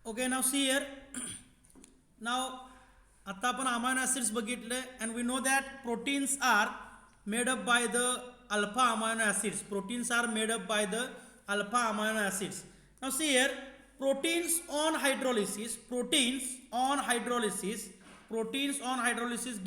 Okay, now see here. Now आता आपण amino acids बघितले and we know that proteins are made up by the alpha amino acids. Proteins are made up by the alpha amino acids. Now see here, proteins on hydrolysis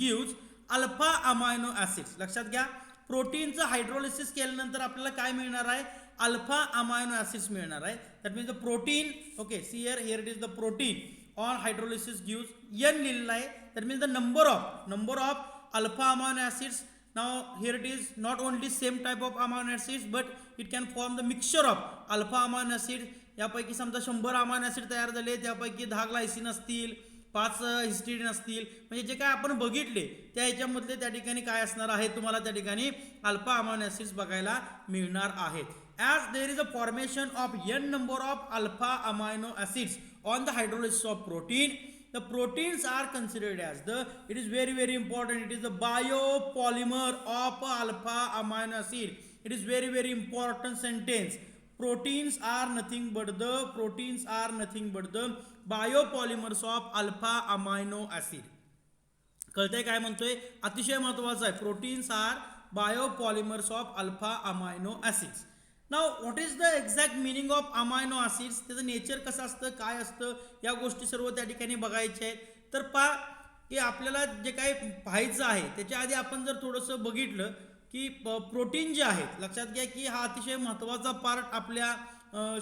gives alpha amino acids. लक्षात घ्या, प्रोटीनचं hydrolysis केल्यानंतर आपल्याला काय मिळणार आहे, alpha amino acids मिळणार आहे. That means the protein, okay see here it is the protein on hydrolysis gives n लिहिलेला आहे. That means the number of alpha amino acids. Now here it is not only same type of amino acids but it can form the mixture of alpha amino acid. यापैकी समजा 100 amino acid तयार झाले, त्यापैकी 10 Glycine असतील, 5 histidine असतील, म्हणजे जे काय आपण बघितले त्या ह्याच्यामधले त्या ठिकाणी काय असणार आहे, तुम्हाला त्या ठिकाणी अल्फा अमायनो ॲसिड्स बघायला मिळणार आहेत. As there is a formation of n number of alpha amino acids on the hydrolysis of protein, the proteins are considered as it is very important, it is the biopolymer of alpha amino acid. It is very important sentence. Proteins are nothing but the biopolymers of alpha amino acid. कळतंय काय म्हणतोय, अतिशय महत्त्वाचं आहे. Proteins are biopolymers of alpha amino acids. Now what is the exact meaning of amino acids, त्याचं nature कसं असतं, काय असतं, या गोष्टी सर्व त्या ठिकाणी बघायच्या आहेत. तर की आपल्याला जे काही पाहायचं आहे त्याच्या आधी आपण जर थोडंसं बघितलं की प्रोटीन जे आहेत, लक्षात घ्या की हा अतिशय महत्त्वाचा पार्ट आपल्या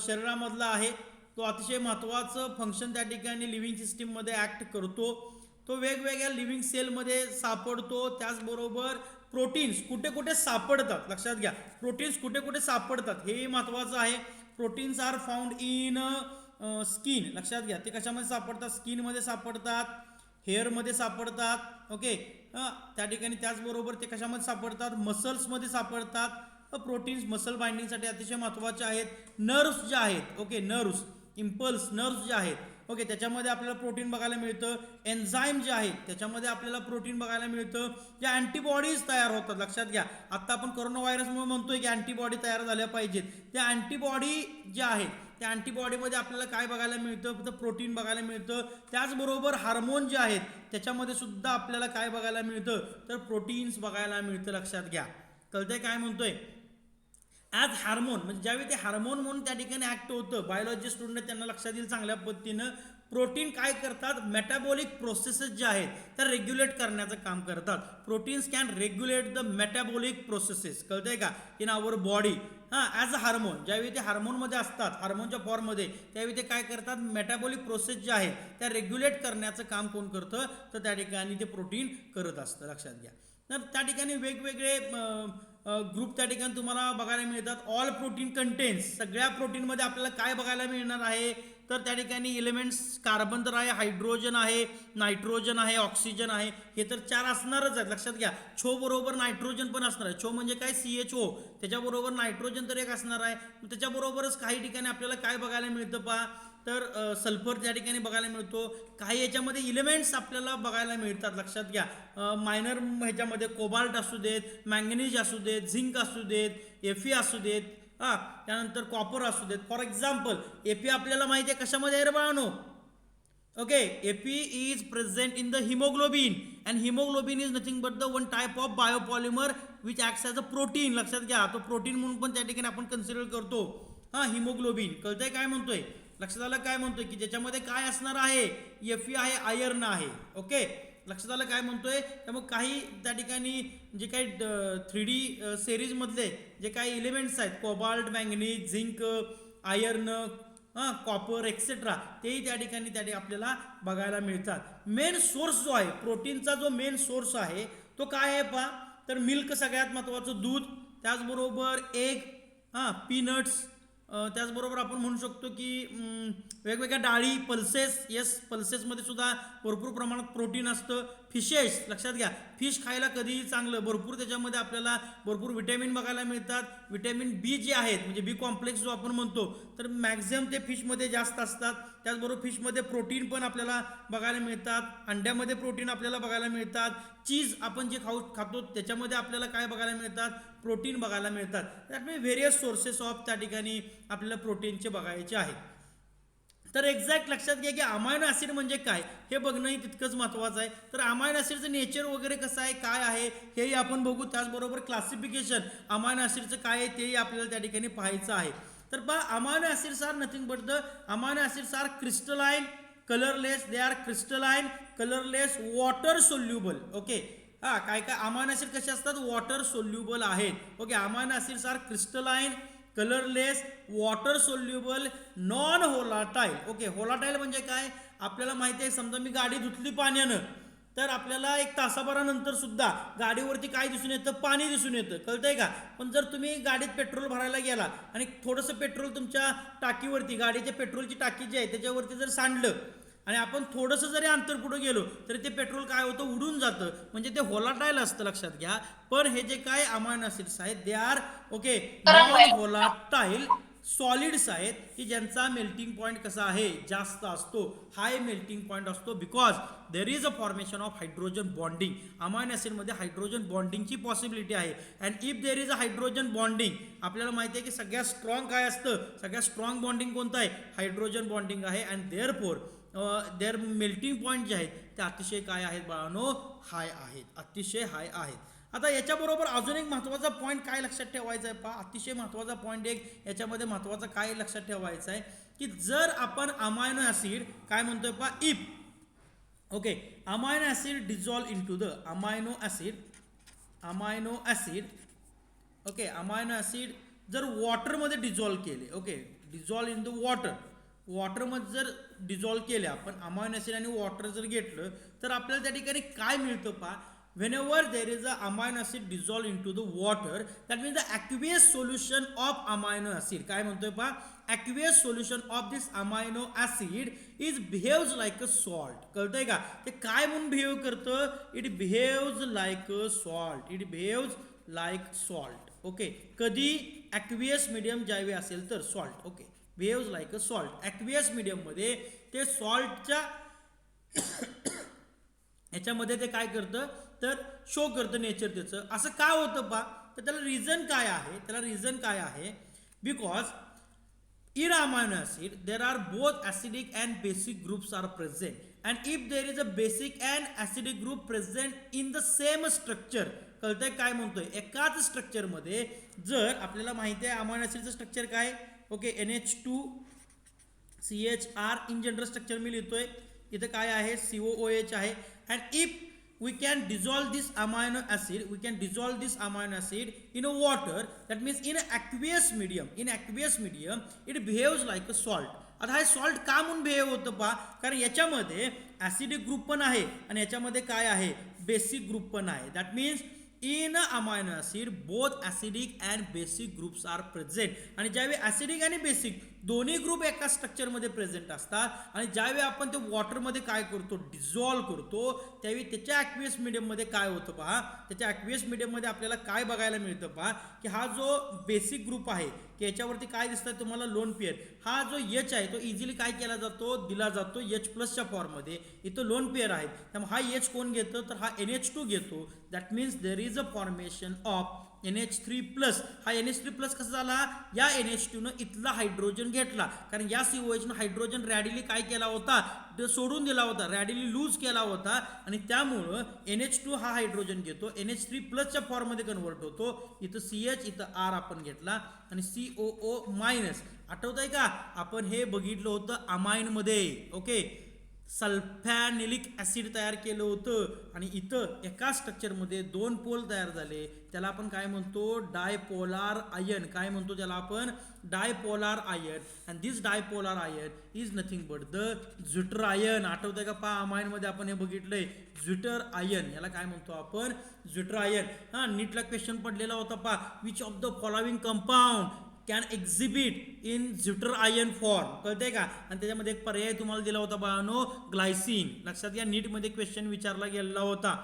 शरीरामधला आहे. तो अतिशय महत्त्वाचं फंक्शन त्या ठिकाणी लिव्हिंग सिस्टीममध्ये ॲक्ट करतो. तो वेगवेगळ्या लिव्हिंग सेलमध्ये सापडतो. त्याचबरोबर प्रोटीन्स कुठे कुठे सापडतात, लक्षात घ्या, प्रोटीन्स कुठे कुठे सापडतात हे महत्त्वाचं आहे. Proteins are found in skin, लक्षात घ्या, ते कशामध्ये सापडतात, स्किनमध्ये सापडतात, हेअरमध्ये सापडतात, ओके त्या ठिकाणी. त्याचबरोबर ते कशामध्ये सापडतात, मसल्समध्ये सापडतात. प्रोटीन्स मसल बाइंडिंगसाठी अतिशय महत्त्वाचे आहेत. नर्व्स जे आहेत, ओके नर्व्स, इम्पल्स नर्व्स जे आहेत, ओके त्याच्यामध्ये आपल्याला प्रोटीन बघायला मिळतं. एन्झाईम जे आहेत त्याच्यामध्ये आपल्याला प्रोटीन बघायला मिळतं. ज्या अँटीबॉडीज तयार होतात, लक्षात घ्या, आता आपण कोरोना व्हायरसमुळे म्हणतोय की अँटीबॉडी तयार झाल्या पाहिजेत. त्या अँटीबॉडी ज्या आहेत त्या अँटीबॉडीमध्ये आपल्याला काय बघायला मिळतं, तर प्रोटीन बघायला मिळतं. त्याचबरोबर हार्मोन जे आहेत त्याच्यामध्ये सुद्धा आपल्याला काय बघायला मिळतं, तर प्रोटीन्स बघायला मिळतं. लक्षात घ्या, कळतंय काय म्हणतोय. ॲज हार्मोन म्हणजे ज्यावेळी ते हार्मोन म्हणून त्या ठिकाणी ॲक्ट होतं, बायोलॉजी स्टुडंट त्यांना लक्षात येईल चांगल्या पद्धतीनं. प्रोटीन काय करतात, मेटाबॉलिक प्रोसेसेस ज्या आहेत त्या रेग्युलेट करण्याचं काम करतात. Proteins can regulate the metabolic processes, कळतंय का, in our body. As a hormone, ज्यावेळी ते हार्मोनमध्ये असतात, हार्मोनच्या फॉर्ममध्ये, त्यावेळी ते काय करतात, मेटाबॉलिक प्रोसेस ज्या आहेत त्या रेग्युलेट करण्याचं काम कोण करतं, तर त्या ठिकाणी ते प्रोटीन करत असतं. लक्षात घ्या. तर त्या ठिकाणी वेगवेगळे ग्रुप त्या ठिकाणी तुम्हाला बघायला मिळतात. ऑल प्रोटीन कंटेन्स, सगळ्या प्रोटीनमध्ये आपल्याला काय बघायला मिळणार आहे, तर त्या ठिकाणी एलिमेंट्स कार्बन तर आहे, हायड्रोजन आहे, नायट्रोजन आहे, ऑक्सिजन आहे, हे तर 4 असणारच आहेत. लक्षात घ्या, छो बरोबर नायट्रोजन पण असणार आहे. छो म्हणजे काय, CHO, त्याच्याबरोबर नायट्रोजन तर एक असणार आहे. त्याच्याबरोबरच काही ठिकाणी आपल्याला काय बघायला मिळतं पहा, तर सल्फर त्या ठिकाणी बघायला मिळतो. काही याच्यामध्ये इलेमेंट्स आपल्याला बघायला मिळतात. लक्षात घ्या, मायनर ह्याच्यामध्ये कोबाल्ट असू देत, मॅंगनीज असू देत, झिंक असू देत, Fe असू देत, त्यानंतर कॉपर असू देत. फॉर एक्झाम्पल Fe आपल्याला माहिती आहे कशामध्ये आहे रे बाळांनो, okay Fe is present in the haemoglobin and haemoglobin is nothing but the one type of biopolymer which acts as a protein. लक्षात घ्या, तो प्रोटीन म्हणून पण त्या ठिकाणी आपण कन्सिडर करतो. हिमोग्लोबिन, कळतंय काय म्हणतोय, लक्षात आलं काय म्हणतोय, की ज्याच्यामध्ये काय असणार आहे, Fe आहे, आयर्न आहे, ओके लक्षात आलं काय म्हणतोय. त्यामुळे काही त्या ठिकाणी जे काही 3D सिरीजमधले जे काही एलिमेंट्स आहेत, cobalt, manganese, zinc, iron, copper etcetera, तेही त्या ठिकाणी आपल्याला बघायला मिळतात. मेन सोर्स जो आहे प्रोटीनचा, जो मेन सोर्स आहे तो काय आहे पहा, तर मिल्क सगळ्यात महत्त्वाचं, दूध, त्याचबरोबर एग, पीनट्स, त्याचबरोबर आपण म्हणू शकतो की वेगवेगळ्या डाळी, पल्सेस, येस पल्सेसमध्ये सुद्धा भरपूर प्रमाणात प्रोटीन असतं. फिशेस, लक्षात घ्या, फिश खायला कधीही चांगलं, भरपूर त्याच्यामध्ये आपल्याला भरपूर विटॅमिन बघायला मिळतात. विटॅमिन बी जे आहेत म्हणजे बी कॉम्प्लेक्स जो आपण म्हणतो, तर मॅक्झिमम ते फिशमध्ये जास्त असतात. त्याचबरोबर फिशमध्ये प्रोटीन पण आपल्याला बघायला मिळतात. अंड्यामध्ये प्रोटीन आपल्याला बघायला मिळतात. चीज आपण जे खातो त्याच्यामध्ये आपल्याला काय बघायला मिळतात, प्रोटीन बघायला मिळतात. त्यामुळे व्हेरियस सोर्सेस ऑफ त्या ठिकाणी आपल्याला प्रोटीनचे बघायचे आहेत. तर एक्झॅक्ट लक्षात घ्या की अमायनो ॲसिड म्हणजे काय हे बघणंही तितकंच महत्त्वाचं आहे. तर अमायनो ॲसिडचं नेचर वगैरे कसं आहे काय आहे हेही आपण बघू. त्याचबरोबर क्लासिफिकेशन अमायनो ॲसिडचं काय आहे तेही आपल्याला त्या ठिकाणी पाहायचं आहे. तर पहा amino acids are nothing but the amino acids are crystalline colourless, they are crystalline colourless water soluble. Okay हा काय काय अमायनो ॲसिड कसे असतात वॉटर सोल्युबल आहेत. Okay amino acids are crystalline colourless water soluble non volatile. Okay volatile म्हणजे काय आपल्याला माहिती आहे समजा मी गाडी धुतली पाण्यानं तर आपल्याला एक तासाभरानंतर सुद्धा गाडीवरती काय दिसून येतं पाणी दिसून येतं कळतंय का. पण जर तुम्ही गाडीत पेट्रोल भरायला गेला आणि थोडंसं पेट्रोल तुमच्या टाकीवरती गाडीच्या पेट्रोलची टाकी जी आहे त्याच्यावरती जर सांडलं आणि आपण थोडंसं जरी अंतर पुढे गेलो तरी ते पेट्रोल काय होतं उडून जातं म्हणजे ते होलाटाईल असतं लक्षात घ्या. पण हे जे काय अमायनो ॲसिड्स आहेत they are okay non volatile solids आहेत की ज्यांचा मेल्टिंग पॉईंट कसा आहे जास्त असतो हाय मेल्टिंग पॉईंट असतो because there is a formation of hydrogen bonding. Amino ॲसिडमध्ये हायड्रोजन बॉन्डिंगची पॉसिबिलिटी आहे and if there is a hydrogen bonding आपल्याला माहिती आहे की सगळ्यात स्ट्रॉंग काय असतं सगळ्यात स्ट्रॉंग बॉन्डिंग कोणतं आहे हायड्रोजन बॉन्डिंग आहे and therefore their melting point जे आहेत ते अतिशय काय आहेत बाळांनो हाय आहेत अतिशय हाय आहेत. आता याच्याबरोबर अजून एक महत्त्वाचा पॉईंट काय लक्षात ठेवायचा आहे पहा अतिशय महत्त्वाचा पॉईंट एक याच्यामध्ये महत्त्वाचा काय लक्षात ठेवायचा आहे की जर आपण अमायनो ॲसिड काय म्हणतोय पहा if okay amino acid dissolve into the amino acid okay amino acid जर वॉटरमध्ये डिझॉल्व केले ओके डिझॉल्व इन द वॉटरमध्ये जर डिझॉल्व केले आपण अमायनो ॲसिड आणि वॉटर जर घेतलं तर आपल्याला त्या ठिकाणी काय मिळतं पहा whenever there is a amino acid dissolved into the water that means the aqueous solution of amino acid काय म्हणतोय पहा aqueous solution of this amino acid is behaves like a salt. कळतंय का ते काय म्हणून बिहेव करतं it behaves like a salt. Okay कधी aqueous medium ज्यावेळी असेल तर salt okay behaves like a salt. aqueous medium मध्ये ते सॉल्टच्या याच्यामध्ये ते काय करतं तर शो करतं नेचर त्याचं. असं का होतं पा तर त्याला रिझन काय आहे because in amino acid there are both acidic and basic groups are present and if there is a basic and acidic group present in the same structure कळतंय काय म्हणतोय एकाच स्ट्रक्चर मध्ये जर आपल्याला माहिती आहे अमायनो ॲसिडचं स्ट्रक्चर काय okay NH2 CHR in general structure मी लिहितोय इथं काय आहे COOH आहे and if we can dissolve this amino acid in a water that means in an aqueous medium it behaves like a salt. आता हा सॉल्ट का म्हणून बिहेव होतं पहा कारण याच्यामध्ये ॲसिडिक ग्रुप पण आहे आणि याच्यामध्ये काय आहे बेसिक ग्रुप पण आहे. That means in amino acid both acidic and basic groups are present आणि ज्यावेळी ॲसिडिक आणि बेसिक दोन्ही ग्रुप एका स्ट्रक्चरमध्ये प्रेझेंट असतात आणि ज्यावेळी आपण ते वॉटरमध्ये काय करतो डिझॉल्व करतो त्यावेळी त्याच्या ॲक्वियस मीडियममध्ये काय होतं पहा त्याच्या ॲक्वियस मीडियममध्ये आपल्याला काय बघायला मिळतं पहा की हा जो बेसिक ग्रुप आहे की याच्यावरती काय दिसतं तुम्हाला लोन पेअर हा जो H आहे तो इझिली काय केला जातो दिला जातो H+च्या फॉर्ममध्ये इथं लोन पेअर आहेत त्यामुळे हा H कोण घेतो तर हा NH2 घेतो. That means there is a formation of NH3+. हा NH3+ कसा झाला या NH2नं इथला हायड्रोजन घेतला कारण या COHनं हायड्रोजन रॅडिली काय केला होता सोडून दिला होता रॅडिली लूज केला होता आणि त्यामुळं NH2 हा हायड्रोजन घेतो NH3+च्या फॉर्ममध्ये कन्वर्ट होतो इथं CH इथं R आपण घेतला आणि COO- आठवत आहे का आपण हे बघितलं होतं अमाइनमध्ये ओके सल्फॅनिलिक ॲसिड तयार केलं होतं आणि इथं एका स्ट्रक्चरमध्ये दोन पोल तयार झाले त्याला आपण काय म्हणतो डायपोलार आयन काय म्हणतो त्याला आपण dipolar ion and this dipolar ion is nothing but the zwitter ion. आठवतंय का पहा अमाइनमध्ये आपण हे बघितलंय ज्युटर आयन याला काय म्हणतो आपण ज्युटर आयन. हा नीटला क्वेश्चन पडलेला होता पहा which of the following compound can exhibit in zwitter ion form कळते का आणि त्याच्यामध्ये एक पर्याय तुम्हाला दिला होता बाळांनो ग्लायसिन. लक्षात घ्या नीटमध्ये क्वेश्चन विचारला गेलेला होता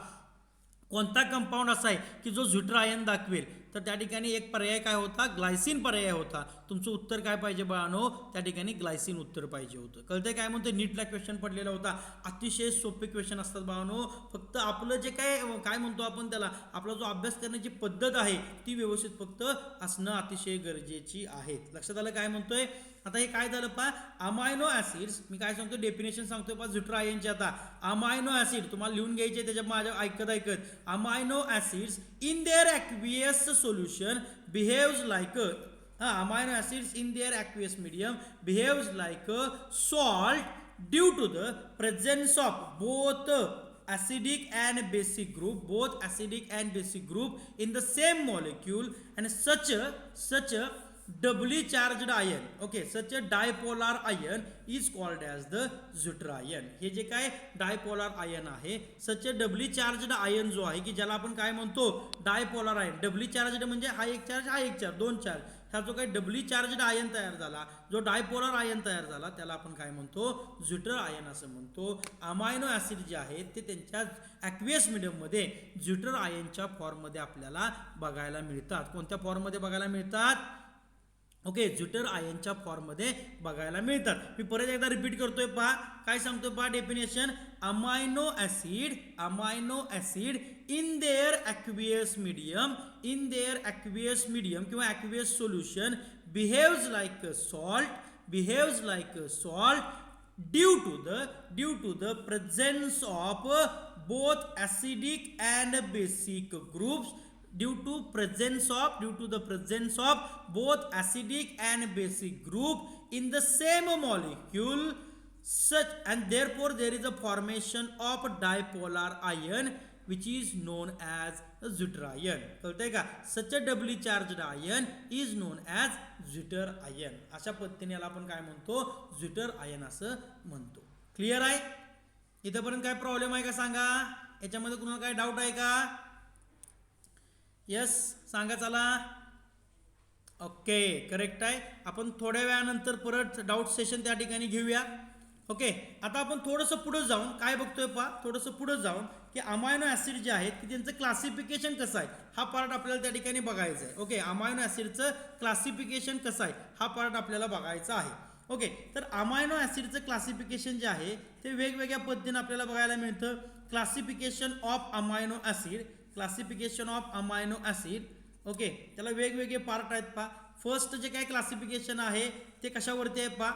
कोणता कंपाऊंड असा आहे की जो ज्युटर आयन दाखवेल तर त्या ठिकाणी एक पर्याय काय होता ग्लायसिन पर्याय होता. तुमचं उत्तर काय पाहिजे बाळांनो त्या ठिकाणी ग्लायसिन उत्तर पाहिजे होतं. कळतंय काय म्हणतो नीटला क्वेश्चन पडलेला होता अतिशय सोपे क्वेश्चन असतात बाळांनो फक्त आपलं जे काय म्हणतो आपण त्याला आपला जो अभ्यास करण्याची पद्धत आहे ती व्यवस्थित फक्त असणं अतिशय गरजेची आहे. लक्षात आलं काय म्हणतोय आता हे काय झालं पहा, अमायनो ऍसिड्स, मी काय सांगतो डेफिनेशन सांगतोय पहा ज्युट्रा आयनचे. आता अमायनो ऍसिड तुम्हाला लिहून घ्यायचे त्याच्या माझ्या ऐकत amino acids in their aqueous solution behaves like amino acids in their aqueous medium behaves like a salt due to the presence of both acidic and basic group in the same molecule, and such a doubly charged ion, okay, such a dipolar ion is called as the zwitterion. हे जे काय dipolar ion आहे, सच अ डबली charged ion जो आहे की ज्याला आपण काय म्हणतो डायपोलार आयन. डबली चार्जड म्हणजे हा एक चार्ज दोन चार्ज, हा जो काही डबली चार्जड आयन तयार झाला, जो डायपोलर आयन तयार झाला त्याला आपण काय म्हणतो ज्युटर आयन असं म्हणतो. अमायनो ऍसिड जे आहेत ते त्यांच्या ॲक्वियस मीडियममध्ये ज्युटर आयनच्या फॉर्ममध्ये आपल्याला बघायला मिळतात. कोणत्या फॉर्ममध्ये बघायला मिळतात? ओके, ज्युटर आयनच्या फॉर्ममध्ये बघायला मिळतात. मी परत एकदा रिपीट करतोय पहा, काय सांगतोय पहा definition. Amino acid in their aqueous medium किंवा aqueous solution behaves like a salt due to the presence of both acidic and basic groups, due to the presence of both acidic and basic group in the same molecule, such and therefore there is a formation of dipolar ion which is known as zwitterion. कळतंय का? such a doubly charged ion is known as zwitter ion. अशा पद्धतीने याला आपण काय म्हणतो ज्युटर ion असं म्हणतो. क्लिअर आहे? इथपर्यंत काय प्रॉब्लेम आहे का सांगा? याच्यामध्ये कुणाला काय डाऊट आहे का? यस सांगा चला. ओके, करेक्ट आहे. आपण थोड्या वेळानंतर परत डाऊट सेशन त्या ठिकाणी घेऊया. ओके, आता आपण थोडंसं पुढे जाऊन काय बघतोय पहा, थोडंसं पुढे जाऊन की अमायनो ऍसिड जे आहेत की त्यांचं क्लासिफिकेशन कसं आहे हा पार्ट आपल्याला त्या ठिकाणी बघायचा आहे. ओके, अमायनो ऍसिडचं क्लासिफिकेशन कसं आहे हा पार्ट आपल्याला बघायचा आहे. ओके, तर अमायनो ऍसिडचं क्लासिफिकेशन जे आहे ते वेगवेगळ्या पद्धतीने आपल्याला बघायला मिळतं. Classification of amino acid. Okay, त्याला वेगवेगळे पार्ट आहेत पहा. फर्स्ट जे काय क्लासिफिकेशन आहे ते कशावरती आहे पहा.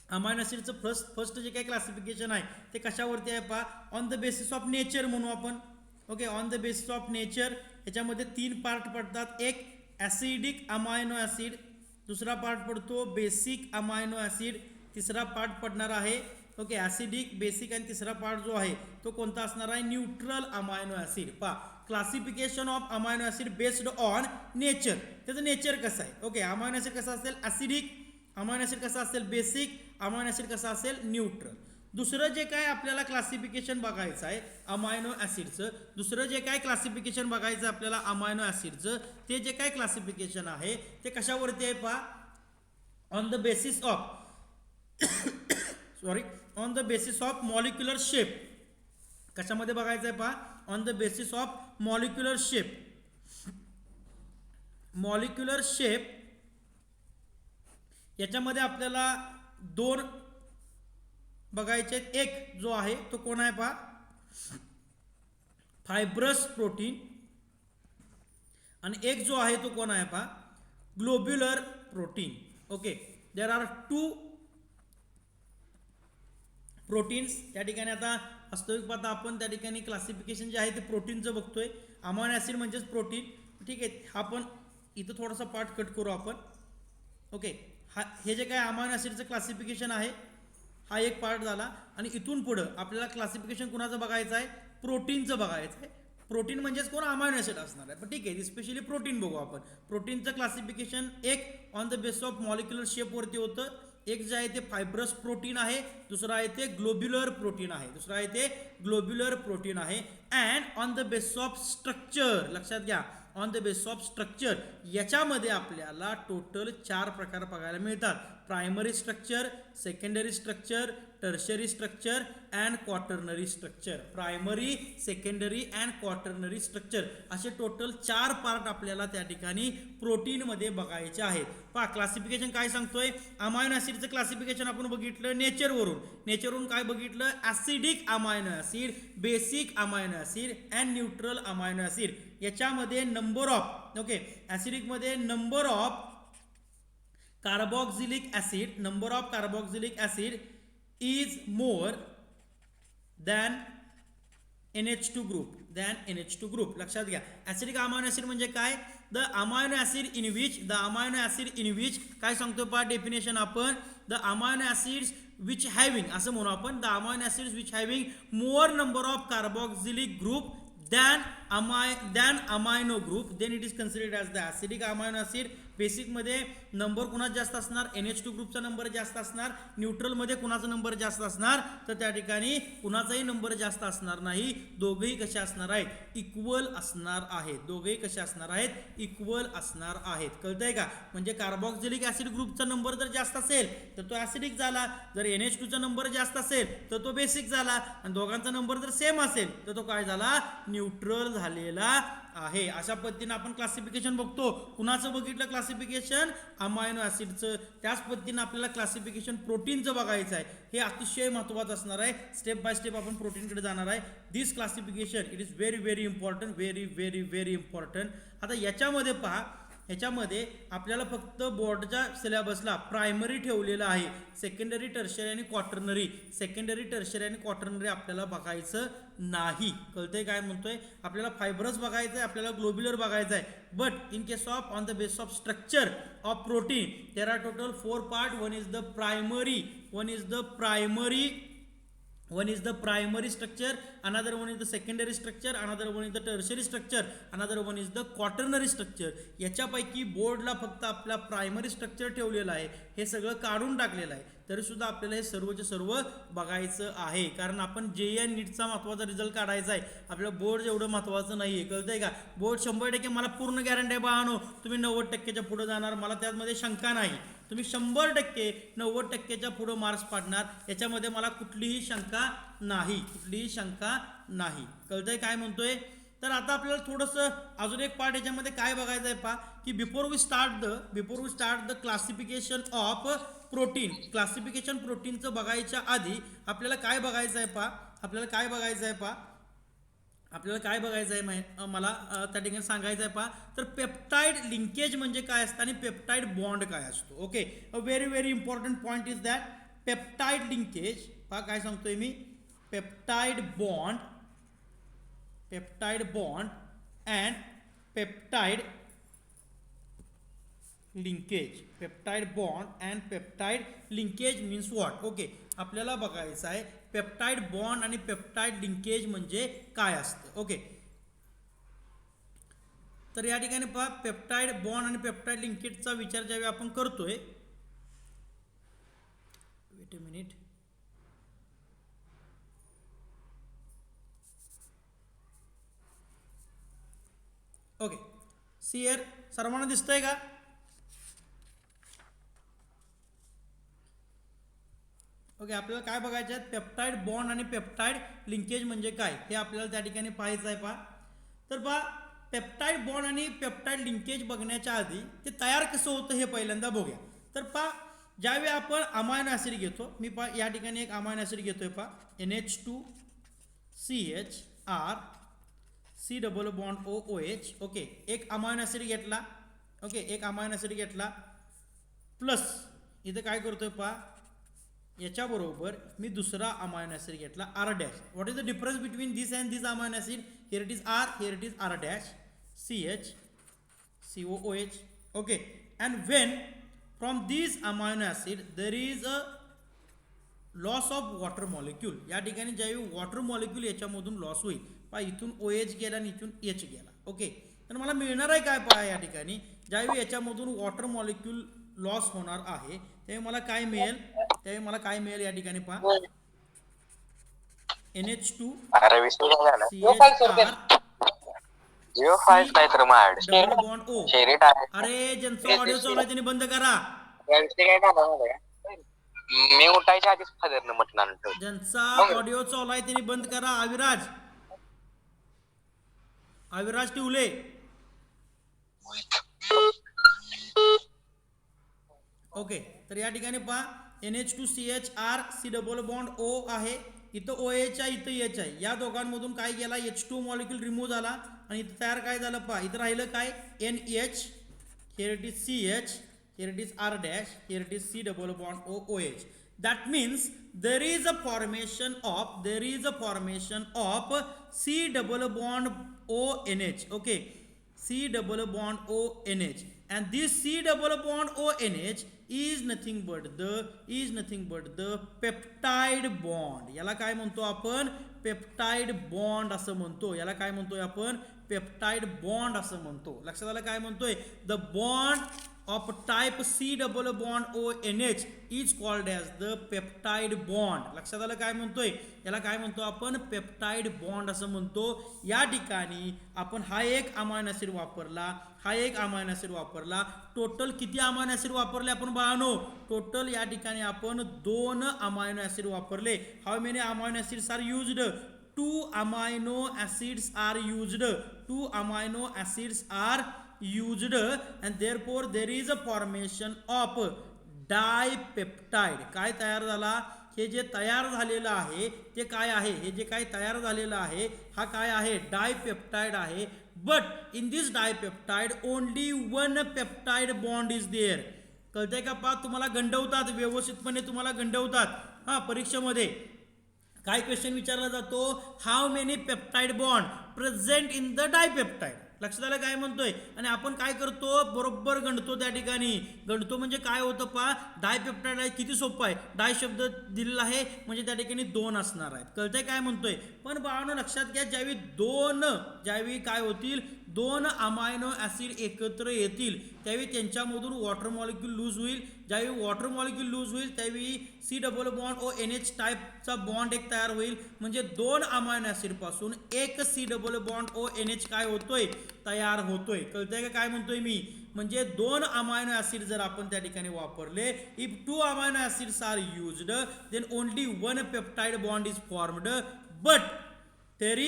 अमायनो ऍसिडचं फर्स्ट जे काय क्लासिफिकेशन आहे ते कशावरती आहे पहा. On the basis of nature म्हणू आपण. Okay, on the basis of nature याच्यामध्ये 3 पार्ट पडतात. एक ॲसिडिक अमायनो ऍसिड, दुसरा पार्ट पडतो बेसिक अमायनो ऍसिड, तिसरा पार्ट पडणार आहे ओके ॲसिडिक, बेसिक आणि तिसरा पार्ट जो आहे तो कोणता असणार आहे न्यूट्रल अमायनो ऍसिड. पहा, classification of amino acid based on nature. त्याचं नेचर कसं आहे. ओके, अमायनो ऍसिड कसं असेल ॲसिडिक, अमायनो ऍसिड कसं असेल बेसिक, अमायनो ऍसिड कसं असेल न्यूट्रल. दुसरं जे काय आपल्याला क्लासिफिकेशन बघायचं आहे अमायनो ऍसिडचं, दुसरं जे काय क्लासिफिकेशन बघायचं आपल्याला अमायनो ऍसिडचं, ते जे काय क्लासिफिकेशन आहे ते कशावरती आहे पहा. On the basis of molecular shape. कशामध्ये बघायचं आहे पहा. On the basis of molecular shape याच्यामध्ये आपल्याला 2 बघायचे. एक जो आहे तो कोण आहे पहा फायब्रस प्रोटीन, आणि एक जो आहे तो कोण आहे पहा globular protein. Okay, there are 2 proteins त्या ठिकाणी. आता वास्तविक पाहता आपण त्या ठिकाणी क्लासिफिकेशन जे आहे ते प्रोटीनचं बघतोय. अमायनो ऍसिड म्हणजेच प्रोटीन. ठीक आहे, हा पण इथं थोडासा पार्ट कट करू आपण. ओके, हे जे काय अमायनो ऍसिडचं क्लासिफिकेशन आहे हा एक पार्ट झाला, आणि इथून पुढं आपल्याला क्लासिफिकेशन कुणाचं बघायचं आहे प्रोटीनचं बघायचं आहे. प्रोटीन म्हणजेच कोण अमायनो ऍसिड असणार आहे. पण ठीक आहे, स्पेशली प्रोटीन बघू आपण. प्रोटीनचं क्लासिफिकेशन एक on the base of molecular शेपवरती होतं. एक जे आहे ते फायब्रस प्रोटीन आहे, दुसरं आहे ते ग्लोब्युलर प्रोटीन आहे. And on the base of structure, लक्षात घ्या on the base of structure याच्यामध्ये आपल्याला टोटल 4 प्रकार बघायला मिळतात. Primary structure, secondary structure, tertiary structure and quaternary structure. Primary, secondary and quaternary structure असे टोटल 4 पार्ट आपल्याला त्या ठिकाणी प्रोटीनमध्ये बघायचे आहेत. पहा, क्लासिफिकेशन काय सांगतोय. अमायनो ऍसिडचं क्लासिफिकेशन आपण बघितलं नेचरवरून काय बघितलं acidic amino acid, basic amino acid and neutral amino acid. याच्यामध्ये नंबर ऑफ ॲसिडिक मध्ये number of carboxylic acid, number of carboxylic acid is more than NH2 group, लक्षात घ्या. ऍसिडिक अमायनो ऍसिड म्हणजे काय? The amino acid in which काय सांगतो पहा definition आपण, the amino acids which having, असं म्हणू आपण, the amino acids which having more number of carboxylic group than amino group, then it is considered as the acidic amino acid. बेसिकमध्ये number कुणाचा जास्त असणार? NH2 ग्रुपचा नंबर जास्त असणार. न्यूट्रलमध्ये कुणाचा नंबर जास्त असणार? तर त्या ठिकाणी कुणाचाही नंबर जास्त असणार नाही. दोघेही कसे असणार आहेत? इक्वल असणार आहेत. दोघेही कसे असणार आहेत? इक्वल असणार आहेत. कळतंय का? म्हणजे कार्बोक्सिलिक ऍसिड ग्रुपचा नंबर जर जास्त असेल तर तो ऍसिडिक झाला, जर NH2 चा नंबर जास्त असेल तर तो बेसिक झाला, आणि दोघांचा नंबर जर सेम असेल तर तो काय झाला? न्यूट्रल झालेला आहे. अशा पद्धतीने आपण क्लासिफिकेशन बघतो. कुणाचं बघितलं क्लासिफिकेशन? अमायनो ऍसिडचं. त्याच पद्धतीने आपल्याला क्लासिफिकेशन प्रोटीनचं बघायचं आहे. हे अतिशय महत्त्वाचं असणार आहे. स्टेप बाय स्टेप आपण प्रोटीनकडे जाणार आहे. This classification it is very important, very important. आता याच्यामध्ये पहा, ह्याच्यामध्ये आपल्याला फक्त बोर्डच्या सिलेबसला प्रायमरी ठेवलेलं आहे. सेकंडरी, टर्शरी आणि क्वाटर्नरी आपल्याला बघायचं नाही. कळतंय काय म्हणतोय? आपल्याला फायबरस बघायचं आहे, आपल्याला ग्लोब्युलर बघायचं आहे. But in case of on the base of structure of protein there are total 4 part. One is the primary structure, another one is the secondary structure, another one is the tertiary structure, another one is the quaternary structure. याच्यापैकी बोर्डला फक्त आपला primary structure ठेवलेलं आहे. हे सगळं काढून टाकलेलं आहे. तरी सुद्धा आपल्याला हे सर्वचे सर्व बघायचं आहे, कारण आपण JEE नीटचा महत्त्वाचा रिझल्ट काढायचा आहे. आपल्याला बोर्ड एवढं महत्त्वाचं नाही आहे. कळतंय का? बोर्ड 100% मला पूर्ण गॅरंटी आहे बाळानो, तुम्ही 90%च्या पुढे जाणार, मला त्यामध्ये शंका नाही. तुम्ही 100% 90%च्या पुढे मार्क्स पाडणार, याच्यामध्ये मला कुठलीही शंका नाही. कळतंय काय म्हणतोय? तर आता आपल्याला थोडंसं अजून एक पार्ट याच्यामध्ये काय बघायचं आहे पहा, की before we start the classification of protein. Classification प्रोटीनचं बघायच्या आधी आपल्याला काय बघायचं आहे पहा, आपल्याला काय बघायचं आहे मला त्या ठिकाणी सांगायचं आहे पहा. तर पेप्टाइड लिंकेज म्हणजे काय असतं आणि पेप्टाइड बॉन्ड काय असतो. Okay, a very important point is that peptide linkage. पहा काय सांगतोय मी, peptide bond and peptide linkage means what. Okay, आपल्याला बघायचं आहे पेप्टाइड बॉन्ड आणि पेप्टाइड लिंकेज म्हणजे काय असतं. ओके, तर या ठिकाणी पहा, पेप्टाइड बॉन्ड आणि पेप्टाइड लिंकेजचा विचार ज्यावेळी आपण करतोय, wait a minute, okay, see here, सर्वांना दिसतंय का? ओके, आपल्याला काय बघायचं आहे, पेप्टाइड बॉन्ड आणि पेप्टाइड लिंकेज म्हणजे काय हे आपल्याला त्या ठिकाणी पाहायचं आहे पहा. तर पहा, पेप्टाइड बॉन्ड आणि पेप्टाइड लिंकेज बघण्याच्या आधी ते तयार कसं होतं हे पहिल्यांदा बघूया. तर पहा, ज्यावेळी आपण अमायनो ॲसिड घेतो, मी पहा या ठिकाणी एक अमायनो ॲसिड घेतोय पहा, NH2CHR C double bond OOH. Okay, एक अमायनो ॲसिड घेतला. ओके, एक अमायनो ॲसिड घेतला प्लस इथं काय करतोय पहा, याच्याबरोबर मी दुसरा अमायनो ॲसिड घेतला R dash. What is the difference between this and this amino acid? Here it is R, here it is R dash CHCOOH. Okay, and when from this amino acid there is a loss of water molecule. या ठिकाणी ज्यावेळी water molecule याच्यामधून loss होईल, पहा इथून OH गेला आणि इथून H गेला. ओके, तर मला मिळणार आहे काय पहा, या ठिकाणी ज्यावेळी याच्यामधून वॉटर मॉलिक्यूल लॉस होणार आहे त्यावेळी मला काय मिळेल, या ठिकाणी पहा, NH2CHR डबल बॉन्ड O. अरे ज्यांचा ऑडिओ चालू आहे त्यांनी बंद करा. मी उठायच्या आधीच फादरनं म्हटलं, ज्यांचा ऑडिओ चालू आहे त्यांनी बंद करा. अविराज टिवले. ओके, तर या ठिकाणी पहा, NH2CHR C double bond O आहे, इथं OH आहे, इथं H आहे. या दोघांमधून काय गेला, H2 मॉलिक्यूल रिमूव्ह झाला आणि इथं तयार काय झालं पहा, इथं राहिलं काय, NH, here it is CH here it is R dash, here it is C double bond O OH. That means there is a formation of C double bond ONH. Okay, C double bond ONH, and this C double bond ONH is nothing but the peptide bond. याला काय म्हणतो आपण? Peptide bond असं म्हणतो. याला काय म्हणतोय आपण? पेप्टाइड बॉन्ड असं म्हणतो. लक्षात आलं काय म्हणतोय? The bond of type C double bond ONH is called as the peptide bond. लक्षात आलं काय म्हणतोय? याला काय म्हणतो आपण? पेप्टाइड बॉन्ड असं म्हणतो. या ठिकाणी आपण हा एक अमायनो ऍसिड वापरला, टोटल किती अमायनो ऍसिड वापरले आपण बाळांनो? टोटल या ठिकाणी आपण 2 अमायनो ऍसिड वापरले. How many amino acids are used? 2 amino acids are used. 2 amino acids are used, and therefore there is a formation of dipeptide. काय तयार झाला? हे जे तयार झालेलं आहे ते काय आहे? हे जे काय तयार झालेलं आहे हा काय आहे? डायपेप्टाइड आहे. But in this dipeptide only one peptide bond is there. कळतंय का? पा तुम्हाला गंडवतात, व्यवस्थितपणे तुम्हाला गंडवतात हा परीक्षेमध्ये. काय क्वेश्चन विचारला जातो? How many peptide bond present in the dipeptide. लक्षात आलं काय म्हणतोय? आणि आपण काय करतो? बरोबर गणतो. त्या ठिकाणी गणतो म्हणजे काय होतं पा? डायपेप्टाइड आहे, किती सोपं आहे. डाय शब्द दिलेला आहे म्हणजे त्या ठिकाणी 2 असणार आहेत. कळतंय काय म्हणतोय? पण बाळांनो लक्षात घ्या, ज्यावेळी काय होतील? 2 अमायनो ऍसिड एकत्र येतील त्यावेळी त्यांच्यामधून वॉटर मॉलिक्यूल लूज होईल. ज्यावेळी वॉटर मॉलिक्यूल लूज होईल त्यावेळी C double bond O NH टाईपचा बॉन्ड एक तयार होईल. म्हणजे 2 अमायनो ऍसिड पासून एक C double bond O NH काय होतोय? तयार होतोय. कळतंय का काय म्हणतोय मी? म्हणजे 2 अमायनो ऍसिड जर आपण त्या ठिकाणी वापरले, if 2 amino acids are used then only one peptide bond is formed, but there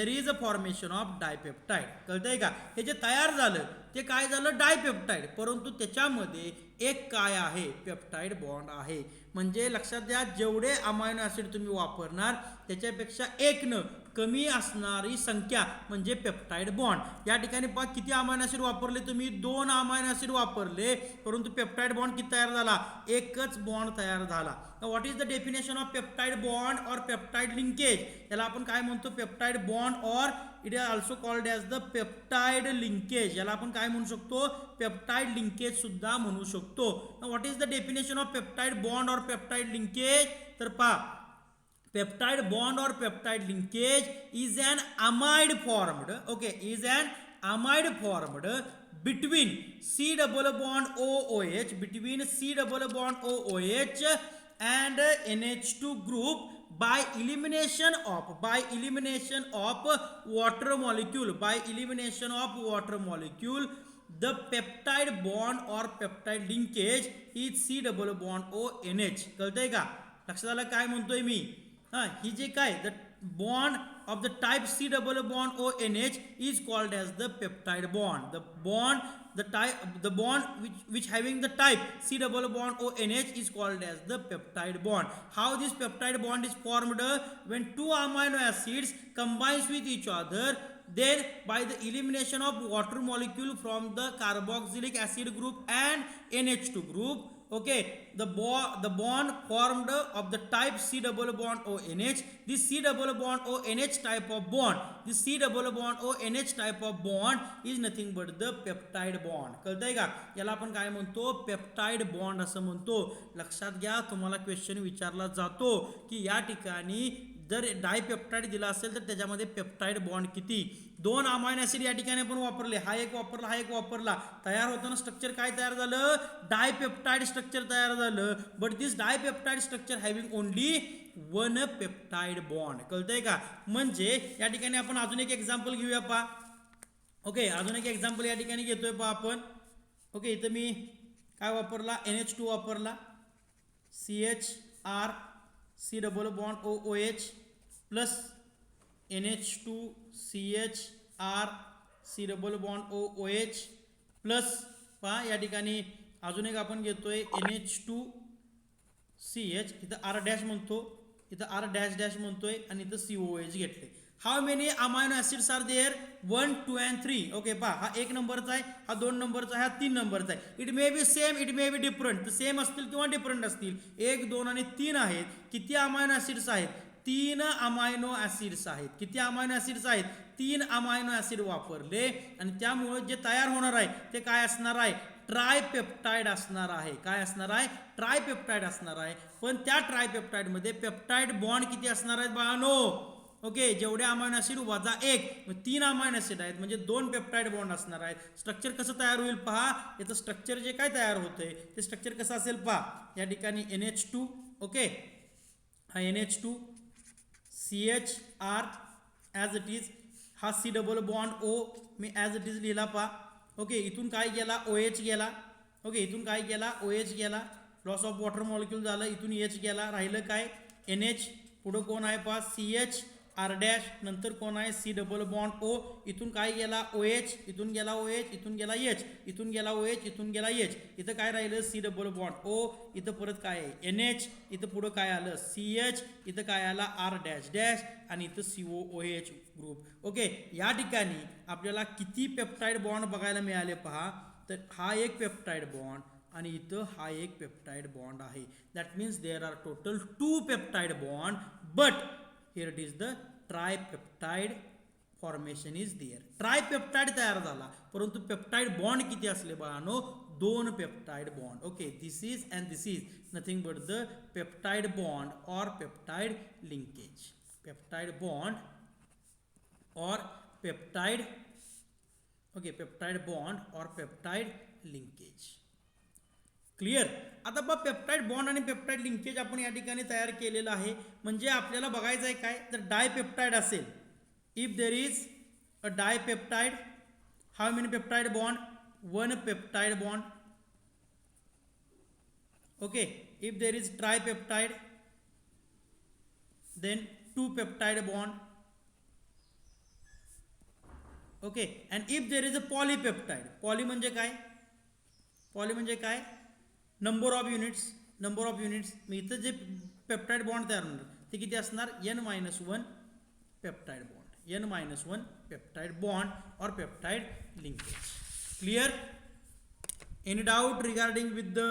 is a formation of dipeptide. कळतंय का? हे जे तयार झालं ते काय झालं? डायपेप्टाइड. परंतु त्याच्यामध्ये एक काय आहे? पेप्टाइड बॉन्ड आहे. म्हणजे लक्षात द्या, जेवढे अमायनो ऍसिड तुम्ही वापरणार त्याच्यापेक्षा 1 न कमी असणारी संख्या म्हणजे पेप्टाइड बॉन्ड. या ठिकाणी पहा किती अमायनो ऍसिड वापरले तुम्ही? 2 अमायनो ऍसिड वापरले, परंतु पेप्टाइड बॉन्ड किती तयार झाला? एकच बॉन्ड तयार झाला. What is the definition of peptide bond और पेप्टाइड लिंकेज? याला आपण काय म्हणतो? पेप्टाइड बॉन्ड और it is also called as the peptide linkage. याला आपण काय म्हणू शकतो? पेप्टाइड लिंकेज सुद्धा म्हणू शकतो. What is the definition of peptide bond और पेप्टाइड लिंकेज? तर पहा, peptide bond or peptide linkage is an amide formed, okay, is an amide formed between C double bond OOH, and NH2 group by elimination of water molecule. The peptide bond or peptide linkage is C double bond ONH. कळतंय का? लक्षात आलं काय म्हणतोय मी? ही जे काय the bond of the type C double bond ONH is called as the peptide bond. The bond which having the type C double bond ONH is called as the peptide bond. How this peptide bond is formed? When 2 amino acids combines with each other, then by the elimination of water molecule from the carboxylic acid group and NH2 group, okay, the bond formed of the type C double bond ONH. This C double bond ONH type of bond, this C double bond ONH type of bond is nothing but the peptide bond. कळतंय का? याला आपण काय म्हणतो? Peptide bond असं म्हणतो. लक्षात घ्या, तुम्हाला क्वेश्चन विचारला जातो की या ठिकाणी जर डायपेप्टाइड दिला असेल तर त्याच्यामध्ये पेप्टाइड बॉन्ड किती? 2 अमायनो ऍसिड या ठिकाणी आपण वापरले, हा एक वापरला, तयार होताना स्ट्रक्चर काय तयार झालं? डायपेप्टाइड स्ट्रक्चर तयार झालं. But this dipeptide structure having only one peptide bond. कळतंय का? म्हणजे या ठिकाणी आपण अजून एक एक्झाम्पल घेऊया पा. ओके, अजून एक एक्झाम्पल या ठिकाणी घेतोय पा आपण. ओके, इथं मी काय वापरला? NH2 वापरला, CHR C double bond OOH plus NH2 CHR C double bond OOH plus पहा या ठिकाणी अजून एक आपण घेतोय NH2 CH, इथं R डॅश म्हणतो, इथं R डॅश डॅश म्हणतोय आणि इथं COH घेतले. How many amino acids are there 1 2 and 3 okay पहा हा 1 नंबरचा आहे हा 2 नंबरचा आहे हा 3 नंबरचा आहे it may be same it may be different same असतील किंवा डिफरंट असतील 1 2 आणि 3 आहेत किती अमायनो ऍसिड्स आहेत 3 अमायनो ऍसिड्स आहेत किती अमायनो ऍसिड्स आहेत 3 अमायनो ऍसिड वापरले आणि त्यामुळे जे तयार होणार आहे ते काय असणार आहे ट्रायपेप्टाइड असणार आहे काय असणार आहे ट्रायपेप्टाइड असणार आहे पण त्या ट्रायपेप्टाइड मध्ये पेप्टाइड बॉन्ड किती असणार आहेत बाळांनो ओके जेवढे अमायनो ऍसिड वजा 1 मग 3 अमायनो ऍसिड आहेत म्हणजे 2 पेप्टाइड बॉन्ड असणार आहेत स्ट्रक्चर कसं तयार होईल पहा याचं स्ट्रक्चर जे काय तयार होतंय ते स्ट्रक्चर कसं असेल पहा या ठिकाणी NH2 ओके हा NH2 CHR as it is हा C double bond O me as it is लिहिला पहा ओके इथून काय गेला OH गेला ओके इथून काय गेला OH गेला लॉस ऑफ वॉटर मॉलिक्यूल झालं इथून H गेला राहिलं काय NH पुढं कोण आहे पहा CH R डॅश नंतर कोण आहे C डबल बॉन्ड O इथून काय गेला OH इथून गेला OH इथून गेला H इथून गेला OH इथून गेला H इथं काय राहिलं C डबल बॉन्ड O इथं परत काय आहे NH इथं पुढं काय आलं CH इथं काय आला R डॅश डॅश आणि इथं COOH ग्रुप ओके या ठिकाणी आपल्याला किती पेप्टाइड बॉन्ड बघायला मिळाले पहा तर हा एक पेप्टाइड बॉन्ड आणि इथं हा एक पेप्टाइड बॉन्ड आहे that means there are total 2 peptide bond but here it is the tripeptide formation is there tripeptide तयार झाला परंतु पेप्टाइड बॉन्ड किती असले बाळांनो 2 peptide bond okay this is and this is nothing but the peptide bond और peptide linkage peptide bond और peptide okay peptide bond और peptide linkage clear आता बघ पेप्टाइड बॉन्ड आणि पेप्टाइड लिंकेज आपण या ठिकाणी तयार केलेलं आहे म्हणजे आपल्याला बघायचं आहे काय तर डायपेप्टाइड असेल if there is a dipeptide how many peptide bond 1 peptide bond okay if there is tripeptide then 2 peptide bond okay and if there is a polypeptide poly म्हणजे काय नंबर ऑफ युनिट्स मी इथं जे peptide bond तयार होणार ते किती असणार N-1 peptide bond N-1 peptide bond और peptide linkage clear any doubt regarding with the